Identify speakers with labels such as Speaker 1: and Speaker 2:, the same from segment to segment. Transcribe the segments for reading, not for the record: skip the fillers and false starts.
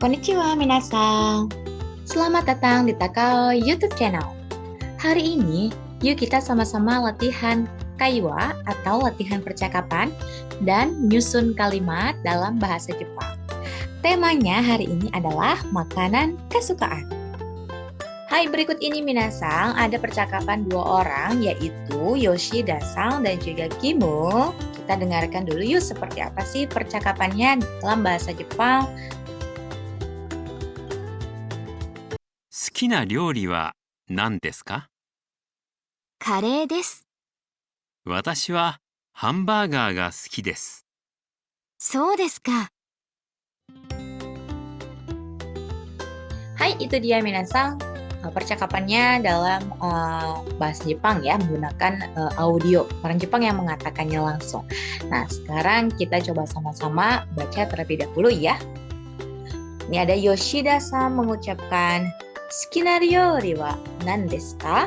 Speaker 1: Konnichiwa minasan. Selamat datang di Takao YouTube channel. Hari ini, yuk kita sama-sama latihan kaiwa atau latihan percakapan dan menyusun kalimat dalam bahasa Jepang. Temanya hari ini adalah makanan kesukaan. Hai, berikut ini minasan, ada percakapan dua orang yaitu Yoshida-san dan juga Kimu. Kita dengarkan dulu yuk seperti apa sih percakapannya dalam bahasa Jepang.
Speaker 2: 好きな料理は何ですか？
Speaker 3: カレーです。
Speaker 2: 私はハンバーガーが好きです。
Speaker 3: そうですか。
Speaker 1: Hai, itu dia minasan. Percakapannya dalam bahasa Jepang ya, menggunakan audio. Orang Jepang yang mengatakannya langsung. Nah, sekarang kita coba sama-sama baca terlebih dahulu ya. Ini ada Yoshida-san mengucapkan, "Suki na ryori wa nan desu ka?"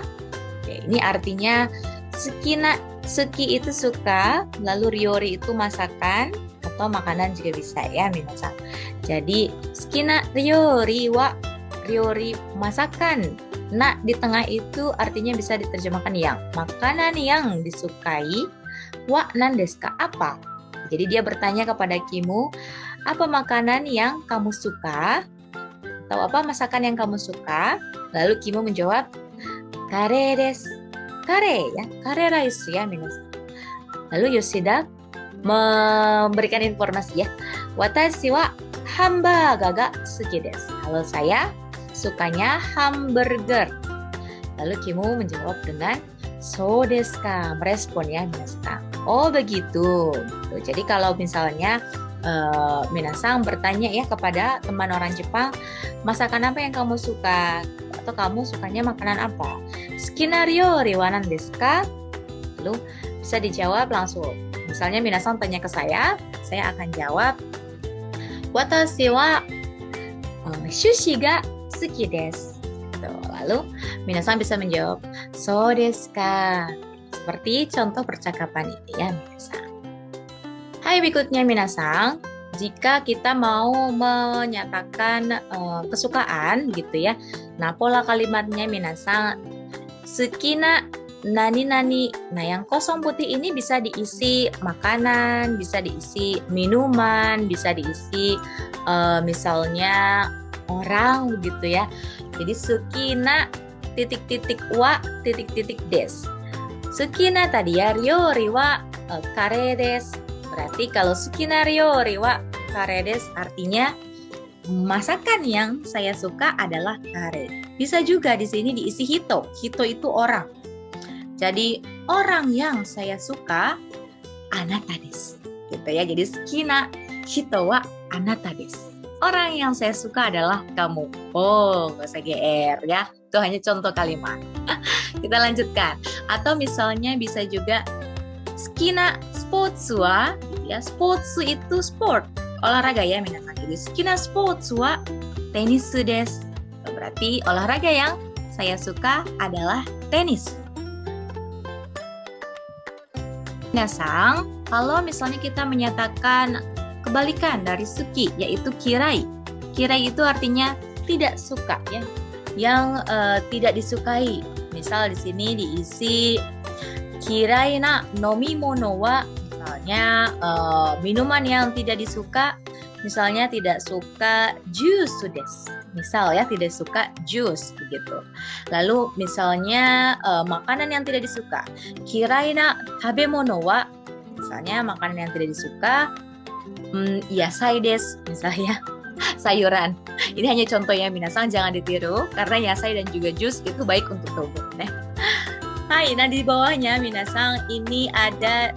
Speaker 1: Ya, ini artinya suki itu suka, lalu ryori itu masakan atau makanan juga bisa ya minasan. Jadi suki na ryori wa, ryori masakan. Nah, di tengah itu artinya bisa diterjemahkan yang makanan yang disukai, wa nan desu ka apa? Jadi dia bertanya kepada Kimu, apa makanan yang kamu suka? Atau apa masakan yang kamu suka? Lalu Kimu menjawab, kare desu. Kare ya, kare rice ya minasan. Lalu Yoshida memberikan informasi ya, watashi wa hamburger ga suki desu. Kalau saya sukanya hamburger. Lalu Kimu menjawab dengan so desu ka, merespon ya minasan. Oh begitu. Jadi kalau misalnya minasan bertanya ya kepada teman orang Jepang, masakan apa yang kamu suka? Atau kamu sukanya makanan apa? Suki na ryori wa nan desu ka? Lalu bisa dijawab langsung. Misalnya minasan tanya ke saya akan jawab, watashi wa sushi ga suki desu. Lalu minasan bisa menjawab, so desu ka. Seperti contoh percakapan ini ya minasan. Hai, berikutnya minasan, jika kita mau menyatakan kesukaan gitu ya. Nah, pola kalimatnya minasan, suki na nani-nani. Nah, yang kosong putih ini bisa diisi makanan, bisa diisi minuman, bisa diisi misalnya orang gitu ya. Jadi suki na titik-titik wa titik-titik des. Suki na tadi ya ryori wa kare desu. Berarti kalau suki na ryori wa kare desu artinya masakan yang saya suka adalah kare. Bisa juga di sini diisi hito. Hito itu orang. Jadi orang yang saya suka anata desu. Gitu ya. Jadi suki na hito wa anata desu. Orang yang saya suka adalah kamu. Oh, nggak usah GR ya. Itu hanya contoh kalimat. Kita lanjutkan. Atau misalnya bisa juga suki na sports wa, ya sports itu sport, olahraga ya minasan. Jadi suki na sports wa tenis desu. Berarti olahraga yang saya suka adalah tenis. Minasan, kalau misalnya kita menyatakan kebalikan dari suki, yaitu kirai. Kirai itu artinya tidak suka ya, yang tidak disukai. Misal di sini diisi kirai na nomimono wa, misalnya minuman yang tidak disuka, misalnya tidak suka jus desu. Misal ya, tidak suka jus begitu. Lalu misalnya makanan yang tidak disuka, kirai na tabemono wa, misalnya makanan yang tidak disuka, yasai desu, misalnya sayuran. Ini hanya contohnya minasan, jangan ditiru karena yasai dan juga jus itu baik untuk tubuh. Hai, nah di bawahnya minasan ini ada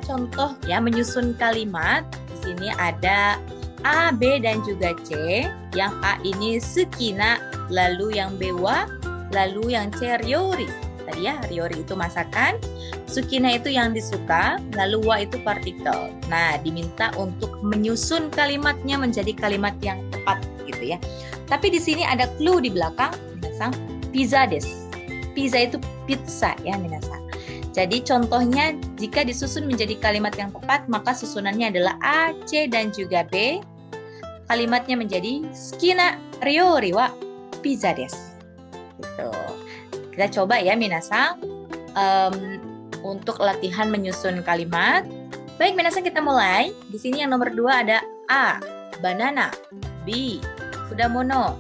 Speaker 1: contoh ya menyusun kalimat. Di sini ada A, B dan juga C. Yang A ini suki na, lalu yang B wa, lalu yang C ryori. Tadi ya, ryori itu masakan, suki na itu yang disuka, lalu wa itu partikel. Nah, diminta untuk menyusun kalimatnya menjadi kalimat yang tepat gitu ya. Tapi di sini ada clue di belakang, minasan, pizza desu. Pizza itu pizza ya minasan. Jadi contohnya jika disusun menjadi kalimat yang tepat, maka susunannya adalah A, C dan juga B. kalimatnya menjadi Sukina ryori wa pizza desu. Gitu. Kita coba ya minasang untuk latihan menyusun kalimat. Baik minasang, kita mulai. Di sini yang nomor 2 ada A, banana, B, kudamono,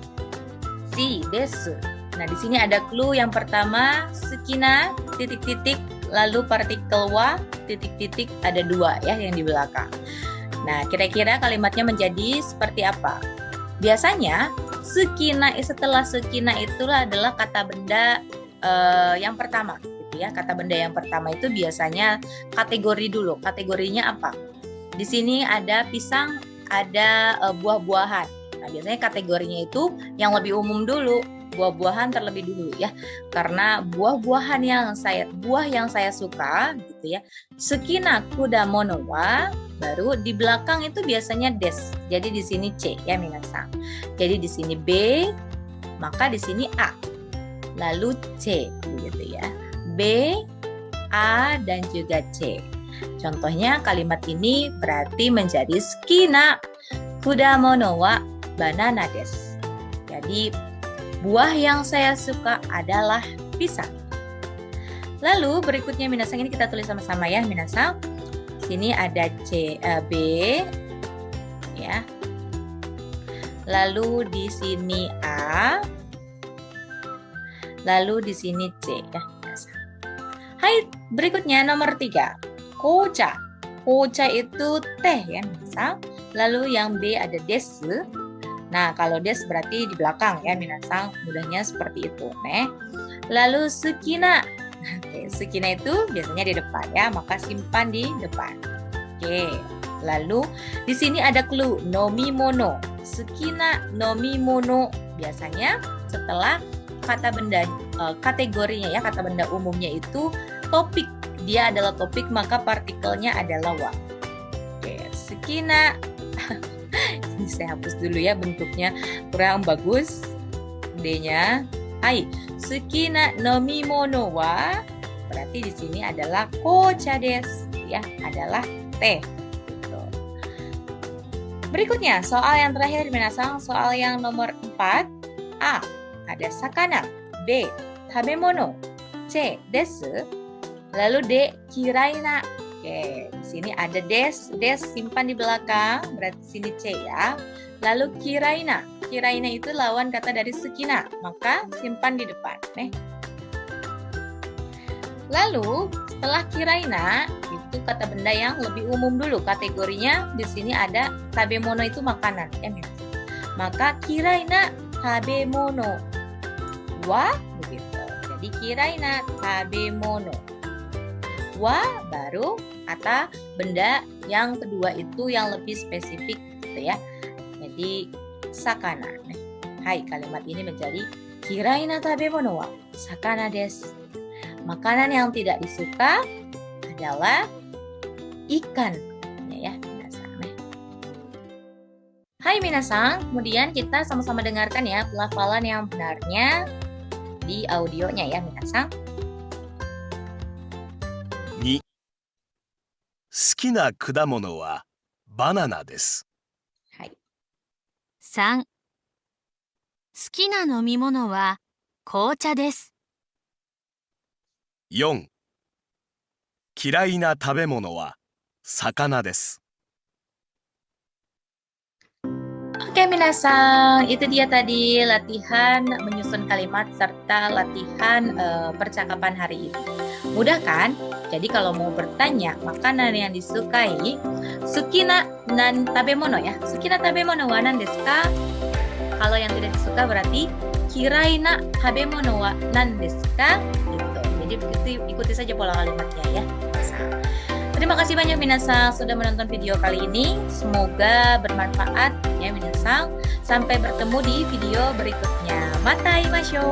Speaker 1: C, desu. Nah, di sini ada clue yang pertama, sukina, titik-titik, lalu partikel wa, titik-titik, ada 2 ya yang di belakang. Nah, kira-kira kalimatnya menjadi seperti apa? Biasanya, sukina, setelah sukina itulah adalah kata benda yang pertama. Gitu ya. Kata benda yang pertama itu biasanya kategori dulu. Kategorinya apa? Di sini ada pisang, ada buah-buahan. Nah, biasanya kategorinya itu yang lebih umum dulu. Buah-buahan terlebih dulu ya, karena buah yang saya suka gitu ya. Sukina kudamono wa, baru di belakang itu biasanya des. Jadi di sini C ya minasang. Jadi di sini B, maka di sini A. Lalu C gitu ya. B, A dan juga C. Contohnya kalimat ini berarti menjadi sukina kudamono wa banana desu. Jadi buah yang saya suka adalah pisang. Lalu berikutnya minasang, ini kita tulis sama-sama ya minasang. Sini ada B ya. Lalu di sini A. Lalu di sini C ya minasang. Hai, berikutnya nomor 3. Kocha. Kocha itu teh ya minasang. Lalu yang B ada desu. Nah, kalau des berarti di belakang ya, minasang, mudahnya seperti itu. Lalu sukina. Oke, sukina itu biasanya di depan ya, maka simpan di depan. Oke. Lalu di sini ada clue nomimono. Sukina nomimono biasanya setelah kata benda kategorinya ya, kata benda umumnya itu topik. Dia adalah topik, maka partikelnya adalah wa. Oke, sukina. Ini saya hapus dulu ya, bentuknya kurang bagus D-nya. Hai, sukina nomimono wa, berarti di sini adalah kocha desu ya, adalah teh. Gitu. Berikutnya soal yang terakhir minasang, soal yang nomor 4. A, ada sakana. B, tabemono. C, desu. Lalu D, kiraina. Oke, di sini ada des simpan di belakang, berarti sini C ya. Lalu kiraina. Kiraina itu lawan kata dari sukina, maka simpan di depan. Lalu setelah kiraina itu kata benda yang lebih umum dulu. Kategorinya di sini ada tabemono itu makanan ya. Maka kiraina tabemono wa begitu. Jadi kiraina tabemono wa, baru kata benda yang kedua itu yang lebih spesifik gitu ya. Jadi sakana. Hai, kalimat ini menjadi kiraina tabemono wa sakana desu. Makanan yang tidak disuka adalah ikan ya minasang. Hai minasang, kemudian kita sama-sama dengarkan ya pelafalan yang benarnya di audionya ya minasang.
Speaker 4: 2、好きな果物はバナナです。
Speaker 1: はい。
Speaker 3: 3、好きな飲み物は紅茶です。
Speaker 4: 4、嫌いな食べ物は魚です。
Speaker 1: Oke minasang, itu dia tadi latihan menyusun kalimat serta latihan percakapan hari ini. Mudah kan? Jadi kalau mau bertanya makanan yang disukai, sukina nan tabemono ya. Sukina tabemono wa nan desu ka? Kalau yang tidak disuka berarti kiraina tabemono wa nan desu ka? Gitu. Jadi begitu, ikuti saja pola kalimatnya ya. Terima kasih banyak minasang sudah menonton video kali ini. Semoga bermanfaat ya minasang. Sampai bertemu di video berikutnya. Mata imashou.